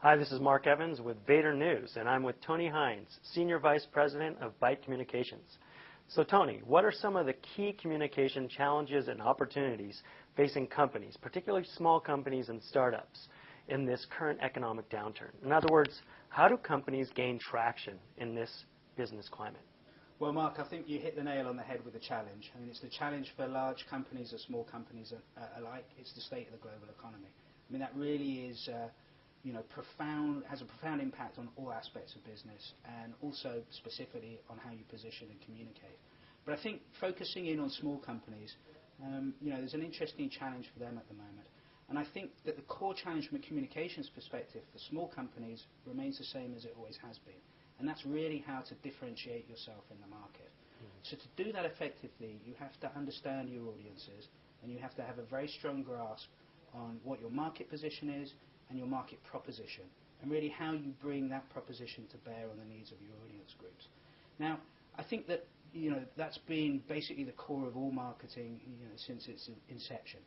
Hi, this is Mark Evans with Vader News, and I'm with Tony Hines, Senior Vice President of Byte Communications. So Tony, what are some of the key communication challenges and opportunities facing companies, particularly small companies and startups, in this current economic downturn? In other words, how do companies gain traction in this business climate? Well, Mark, I think you hit the nail on the head with the challenge. I mean, it's the challenge for large companies or small companies alike. It's the state of the global economy. I mean, that really is has a profound impact on all aspects of business and also specifically on how you position and communicate. But I think focusing in on small companies, there's an interesting challenge for them at the moment. And I think that the core challenge from a communications perspective for small companies remains the same as it always has been. And that's really how to differentiate yourself in the market. So to do that effectively, you have to understand your audiences and you have to have a very strong grasp on what your market position is and your market proposition, and really how you bring that proposition to bear on the needs of your audience groups. Now, I think that that's been basically the core of all marketing since its inception.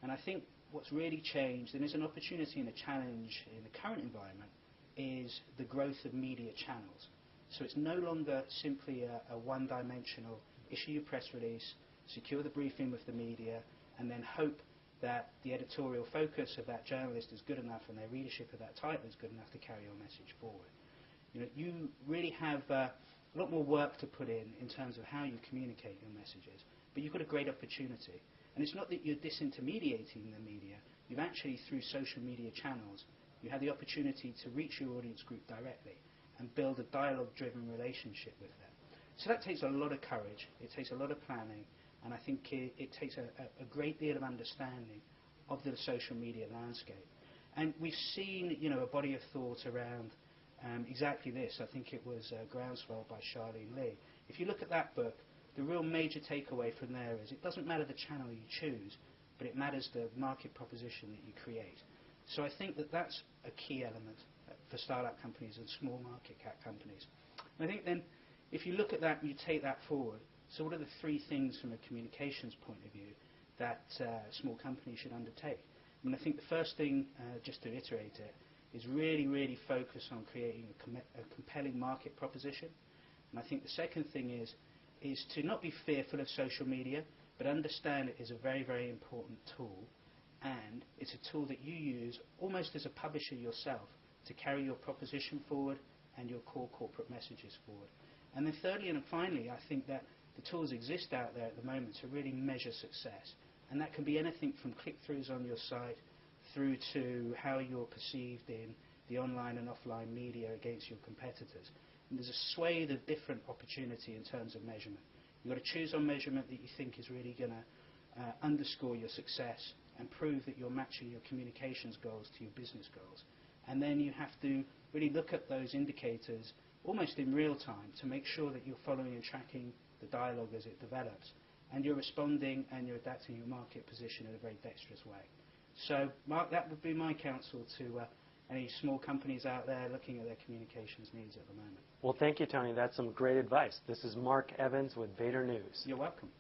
And I think what's really changed, and is an opportunity and a challenge in the current environment, is the growth of media channels. So it's no longer simply a one-dimensional issue your press release, secure the briefing with the media, and then hope that the editorial focus of that journalist is good enough and their readership of that title is good enough to carry your message forward. You really have a lot more work to put in terms of how you communicate your messages, but you've got a great opportunity. And it's not that you're disintermediating the media. You've actually, through social media channels, you have the opportunity to reach your audience group directly and build a dialogue-driven relationship with them. So that takes a lot of courage, it takes a lot of planning, and I think it takes a great deal of understanding of the social media landscape. And we've seen a body of thought around exactly this. I think it was Groundswell by Charlene Lee. If you look at that book, the real major takeaway from there is it doesn't matter the channel you choose, but it matters the market proposition that you create. So I think that that's a key element for startup companies and small market cap companies. And I think then, if you look at that and you take that forward, so what are the three things from a communications point of view that small companies should undertake? I mean, I think the first thing, just to iterate it, is really focus on creating a compelling market proposition. And I think the second thing is to not be fearful of social media, but understand it is a very important tool, and it's a tool that you use almost as a publisher yourself to carry your proposition forward and your core corporate messages forward. And then thirdly and finally, I think that the tools exist out there at the moment to really measure success. And that can be anything from click-throughs on your site through to how you're perceived in the online and offline media against your competitors. And there's a swathe of different opportunity in terms of measurement. You've got to choose on measurement that you think is really going to underscore your success and prove that you're matching your communications goals to your business goals. And then you have to really look at those indicators almost in real time to make sure that you're following and tracking the dialogue as it develops, and you're responding and you're adapting your market position in a very dexterous way. So, Mark, that would be my counsel to any small companies out there looking at their communications needs at the moment. Well, thank you, Tony. That's some great advice. This is Mark Evans with Vader News. You're welcome.